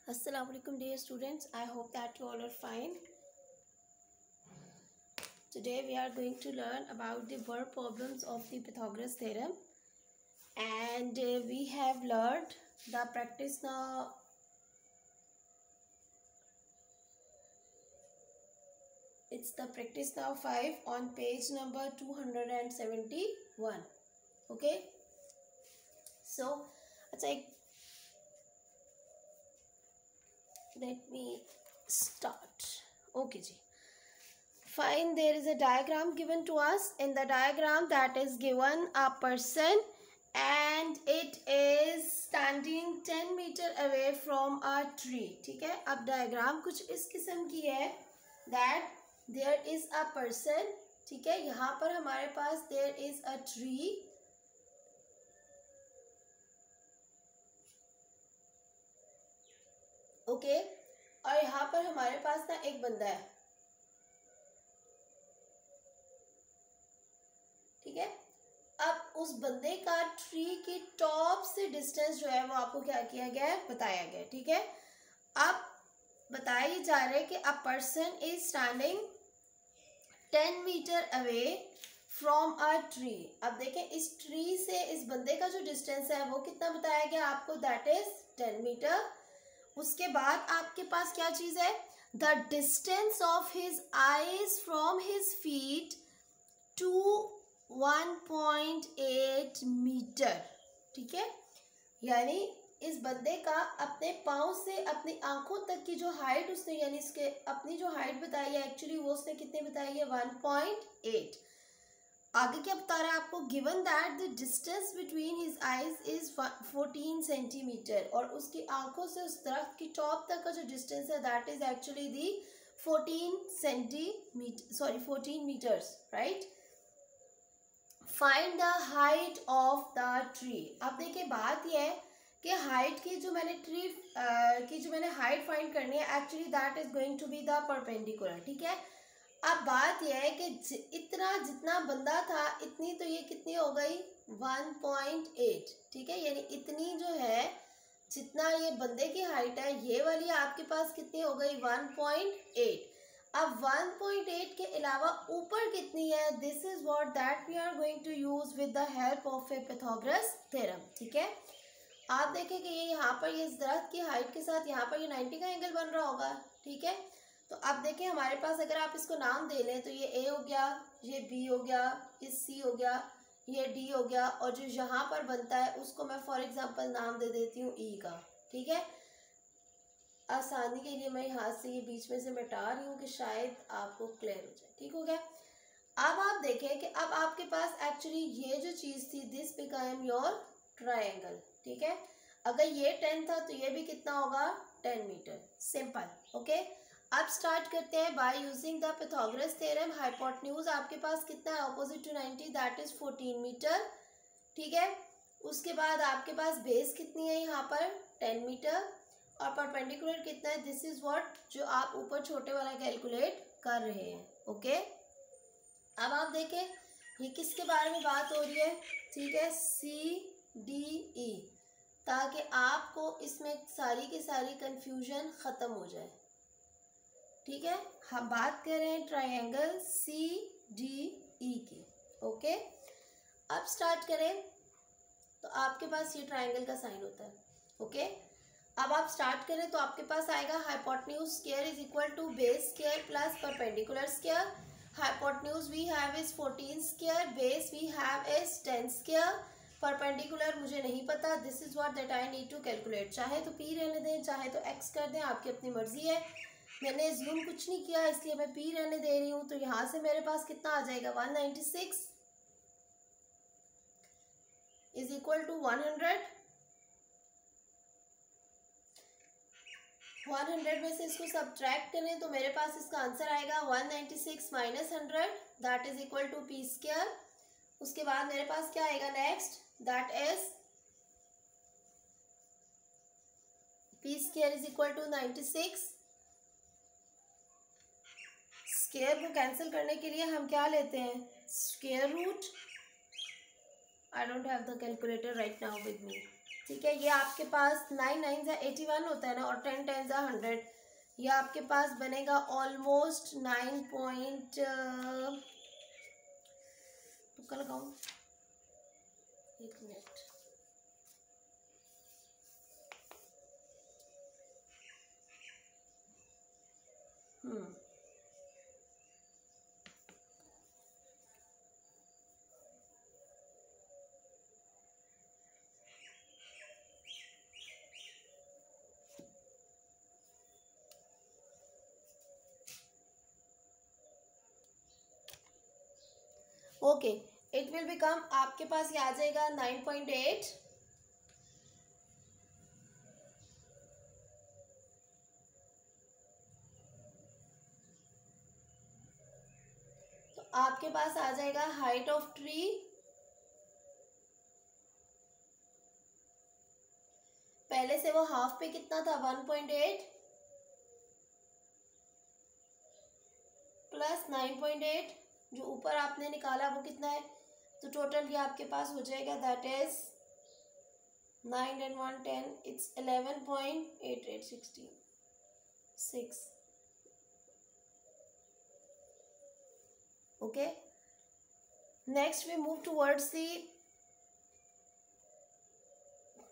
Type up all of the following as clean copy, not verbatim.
Assalamu alaikum dear students, I hope that you all are fine. Today we are going to learn about the verb problems of the Pythagoras theorem, and we have learned the practice now. It's the practice now 5 on page number 271. Okay, so let me start. Okay ji. Fine, there is a diagram given to us. In the diagram that is given a person and it is standing 10 meter away from a tree. ठीक है, अब diagram कुछ इस किस्म की है that there is a person. ठीक है, यहाँ पर हमारे पास there is a tree. Okay, और यहाँ पर हमारे पास ना एक बंदा है. ठीक है, अब उस बंदे का ट्री के टॉप से डिस्टेंस जो है वो आपको क्या किया गया है, बताया गया है. ठीक है, अब बताया जा रहा है कि a person is standing 10 metre away from a tree. अब देखें, इस ट्री से इस बंदे का जो डिस्टेंस है वो कितना बताया गया आपको, दैट इज 10 मीटर. उसके बाद आपके पास क्या चीज है, the distance of his eyes from his feet to 1.8 metre. ठीक है, यानी इस बंदे का अपने पाँव से अपनी आंखों तक की जो हाइट उसने, यानी इसके अपनी जो हाइट बताई है एक्चुअली वो उसने कितने बताई है, 1.8. आगे क्या बता रहा है आपको, given that the distance between his eyes is 14 centimetre, और उसकी आंखों से उस दरख्त की टॉप तक का जो डिस्टेंस है that is actually the 14 metres, right. Find the height of the tree. अब देखिए, बात यह है कि हाइट की जो मैंने ट्री की जो मैंने हाइट फाइंड करनी है actually that is going to be the perpendicular. ठीक है, अब बात यह है कि इतना जितना बंदा था इतनी तो ये कितनी हो गई, 1.8. ठीक है, यानी इतनी जो है जितना ये बंदे की हाइट है ये वाली आपके पास कितनी हो गई, 1.8. अब 1.8 के अलावा ऊपर कितनी है, this is what that we are going to use with the help of a Pythagoras theorem. ठीक है, आप देखें कि ये यहाँ पर ये इस दरख्त की हाइट के साथ यहाँ पर ये 90 का एंगल बन रहा होगा. ठीक है, तो अब देखें हमारे पास अगर आप इसको नाम दे लें तो ये ए हो गया, ये बी हो गया, ये सी हो गया, ये डी हो गया, और जो यहाँ पर बनता है उसको मैं फॉर एग्जांपल नाम दे देती हूँ ई का. ठीक है, आसानी के लिए मैं यहाँ से ये बीच में से मिटा रही हूँ कि शायद आपको क्लियर हो जाए. ठीक हो गया. अब आप देखें कि अब आपके पास एक्चुअली ये जो चीज़ थी, दिस बिकम योर ट्रायंगल. ठीक है, अगर ये 10 था तो ये भी कितना होगा, 10 मीटर. सिंपल. ओके, अब स्टार्ट करते हैं by using the Pythagoras theorem. Hypotenuse आपके पास कितना है, opposite to 90, that is 14 metre. ठीक है, उसके बाद आपके पास बेस कितनी है यहाँ पर, 10 मीटर, और परपेंडिकुलर कितना है, दिस इज व्हाट जो आप ऊपर छोटे वाला कैलकुलेट कर रहे हैं. ओके, अब आप देखें ये किसके बारे में बात हो रही है. ठीक है, CDE, ताकि आपको इसमें सारी की सारी कंफ्यूजन ख़त्म हो जाए. ठीक है, हम बात कर रहे हैं ट्रायंगल CDE की. ओके, अब स्टार्ट करें तो आपके पास ये ट्रायंगल का साइन होता है. ओके, अब आप स्टार्ट करें तो आपके पास आएगा hypotenuse square is equal to base square plus perpendicular square. Hypotenuse we have is 14 square, base we have is 10 square, perpendicular मुझे नहीं पता, this is what that I need to calculate. चाहे तो पी रहने दें, चाहे तो एक्स कर दें, आपकी अपनी मर्जी है. मैंने जूम कुछ नहीं किया इसलिए मैं पी रहने दे रही हूँ. तो यहाँ से मेरे पास कितना आ जाएगा, 196 इज इक्वल टू 100. 100 में से इसको सब्ट्रैक्ट करें तो मेरे पास इसका आंसर आएगा 196 minus 100, that is equal to p square. उसके बाद मेरे पास क्या आएगा next, that is p square is equal to 96. Square को कैंसिल करने के लिए हम क्या लेते हैं, square root. I don't have the calculator right now with me. ठीक है, ये आपके पास 9 9 81 होता है ना, और 10 10 100, ये आपके पास बनेगा ऑलमोस्ट 9 पॉइंट, तुक्का लगाऊं, एक minute, okay, it will become, आपके पास ये आ जाएगा 9.8, तो आपके पास आ जाएगा हाइट ऑफ ट्री, पहले से वो हाफ पे कितना था 1.8 प्लस 9.8, जो ऊपर आपने निकाला वो कितना है, तो टोटल ये आपके पास हो जाएगा, that is 9 and 1 10, it's 11.8816 6. Okay, next we move towards the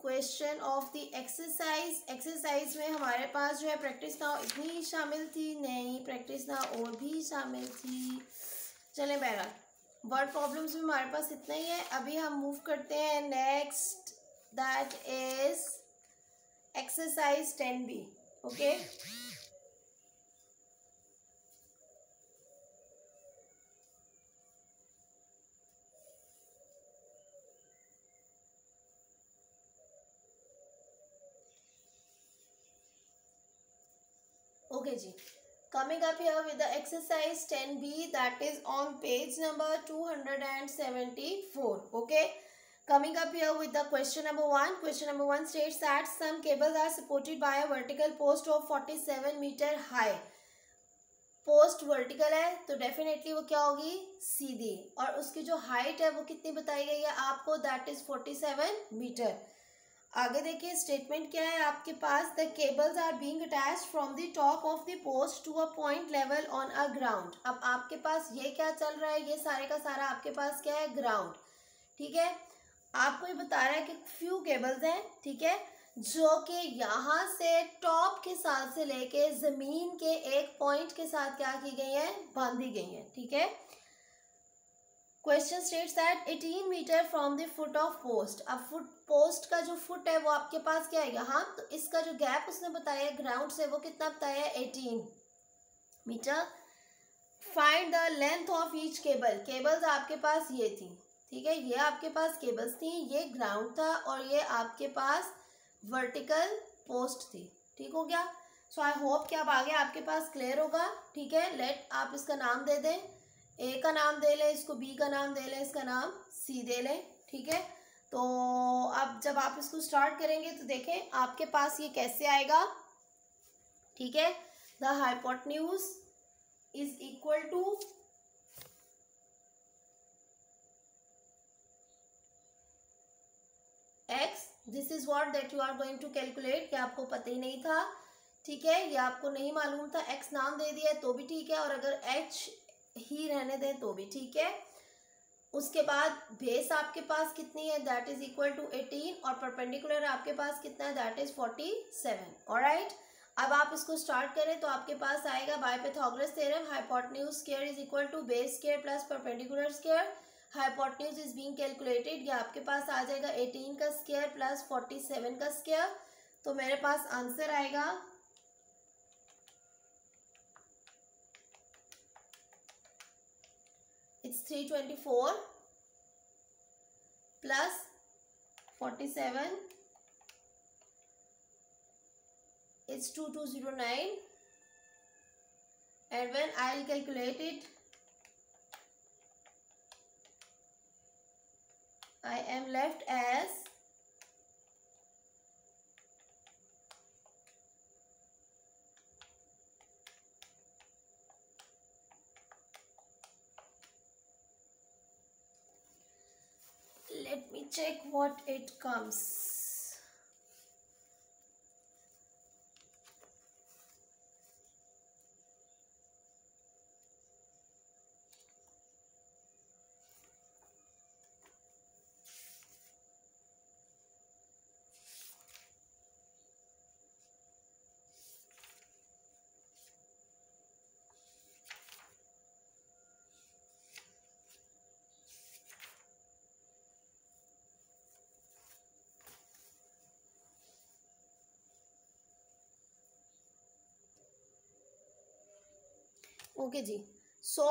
question of the exercise. Exercise में हमारे पास जो है प्रैक्टिस नाउ इतनी ही शामिल थी, नहीं प्रैक्टिस नाउ और भी शामिल थी। चलें बहरहाल वर्ड प्रॉब्लम्स में हमारे पास इतना ही है। अभी हम मूव करते हैं next, that is exercise 10B। Okay, okay ji, coming up here with the exercise 10B, that is on page number 274. Okay, coming up here with the question number 1. Question number 1 states that some cables are supported by a vertical post of 47 meter high. Post vertical है तो definitely वो क्या होगी, सीधी, और उसकी जो height है वो कितनी बताई गई है आपको, दैट इज 47 मीटर। आगे देखिए स्टेटमेंट क्या है आपके पास, the cables are being attached from the top of the post to a point level on a ground. अब आपके पास ये क्या चल रहा है, ये सारे का सारा आपके पास क्या है, ग्राउंड। ठीक है, आपको ये बता रहा है कि फ्यू केबल्स हैं, ठीक है, जो कि यहाँ से टॉप के साथ से लेके जमीन के एक पॉइंट के साथ क्या की गई है, बांधी गई है। ठीक है, question states that 18 metre from the foot of post. अब फुट, पोस्ट का जो फुट है वो आपके पास क्या है यहाँ, तो इसका जो गैप उसने बताया ग्राउंड से वो कितना बताया है, 18 metre. Find the length of each cable. Cables आपके पास ये थी, ठीक है, ये आपके पास केबल्स थी, ये ग्राउंड था, और ये आपके पास वर्टिकल पोस्ट थी। ठीक हो गया, सो आई होप कि अब आगे आपके पास क्लियर होगा। ठीक है, लेट आप इसका नाम दे दें, ए का नाम दे लें, इसको बी का नाम दे लें, इसका नाम सी दे लें। ठीक है, तो अब जब आप इसको स्टार्ट करेंगे तो देखें आपके पास ये कैसे आएगा। ठीक है, the hypotenuse is equal to x, this is what that you are going to calculate, कि आपको पता ही नहीं था। ठीक है, ये आपको नहीं मालूम था, एक्स नाम दे दिया तो भी ठीक है, और अगर एच ही रहने दें तो भी ठीक है। उसके बाद बेस आपके पास कितनी है, दैट इज इक्वल टू 18, और परपेंडिकुलर आपके पास कितना है, दैट इज 47। ऑलराइट, अब आप इसको स्टार्ट करें तो आपके पास आएगा by Pythagoras theorem, hypotenuse square is equal to base square plus perpendicular square. Hypotenuse is being calculated, ये आपके पास आ जाएगा 18 का स्क्वायर प्लस 47 का स्क्वायर, तो मेरे पास आंसर आएगा it's 324 plus 47 it's 2209, and when I'll calculate it I am left as 'Let me check what it comes. Okay जी। सो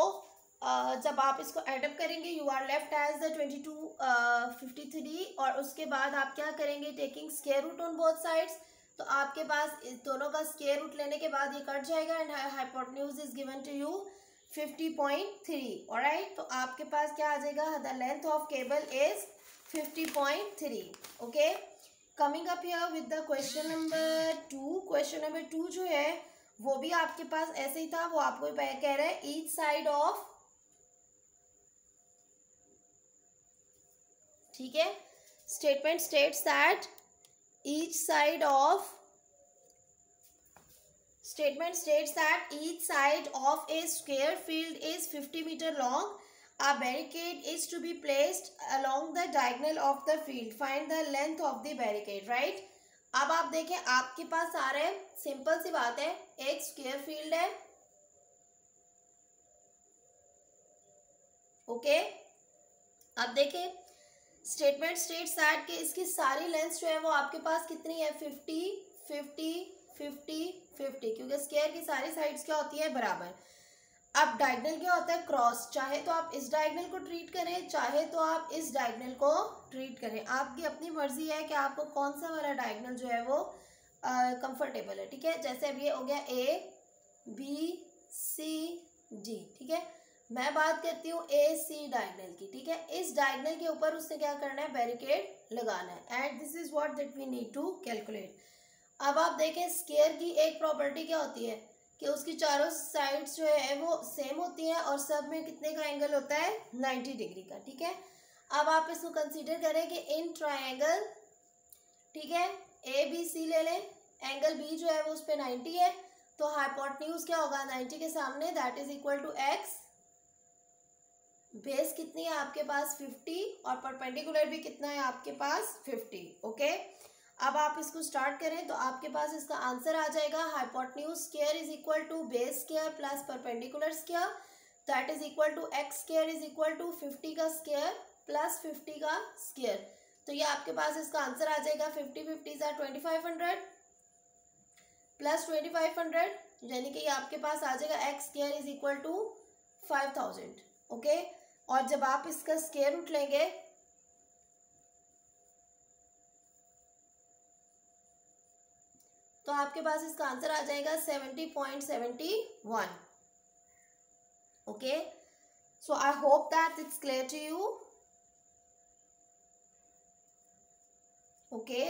जब आप इसको एडअप करेंगे you are left as the 2253 और उसके बाद आप क्या करेंगे, taking square root on both sides, तो आपके पास इस दोनों का स्क्वायर रूट लेने के बाद ये कट जाएगा and hypotenuse is given to you 50.3। Alright, तो आपके पास क्या आ जाएगा, the length of cable is 50.3। Okay, coming up here with the question number 2। Question number 2 जो है वो भी आपके पास ऐसे ही था, वो आपको कह रहा है ईच साइड ऑफ, ठीक है, statement states that each side of, statement states that each side of a square field is 50 meter long. A barricade is to be placed along the diagonal of the field. Find the length of the barricade. Right? अब आप देखें, आपके पास आ रहा है, simple सी बात है, एक स्क्वायर फील्ड है। ओके, अब देखें, स्टेटमेंट स्टेट्स दैट कि इसकी सारी लेंथ जो है वो आपके पास कितनी है, 50 50 50 50, क्योंकि स्क्वायर की सारी साइड्स क्या होती है, बराबर। अब डायगोनल क्या होता है, क्रॉस, चाहे तो आप इस डायगोनल को ट्रीट करें, चाहे तो आप इस डायगोनल को ट्रीट करें, आपकी अपनी मर्जी है कि आपको कौन सा वाला डायगोनल जो है वो कंफर्टेबल है। ठीक है, जैसे अब ये हो गया ए बी सी डी, ठीक है, मैं बात करती हूँ ए सी डायगोनल की। ठीक है, इस डायगोनल के ऊपर उसने क्या करना है, बैरिकेड लगाना है, and this is what that we need to calculate. अब आप देखें, स्क्वायर की एक प्रॉपर्टी क्या होती है कि उसकी चारों साइड्स जो है वो सेम होती हैं और सब में कितने का एंगल होता है, 90 डिग्री का। ठीक है, अब आप इसको कंसीडर करें कि इन ट्रायंगल, ठीक है, ए बी सी ले लें, एंगल बी जो है वो उस पर 90 है, तो हाइपोटेन्यूज क्या होगा 90 के सामने, that is equal to x, base कितनी है आपके पास 50 और परपेंडिकुलर भी कितना है आपके पास 50। ओके, अब आप इसको स्टार्ट करें तो आपके पास इसका आंसर आ जाएगा, hypotenuse square is equal to base square plus perpendicular square, that is equal to x square is equal to 50 का स्क्वायर प्लस 50 का स्क्वायर, तो ये आपके पास इसका आंसर आ जाएगा 50 50 सा 2500 प्लस 2500, यानी कि ये आपके पास आ जाएगा x square is equal to 5000। Okay, और जब आप इसका स्क्वायर रूट लेंगे तो आपके पास इसका आंसर आ जाएगा 70.71। Okay, so I hope that it's clear to you. Okay,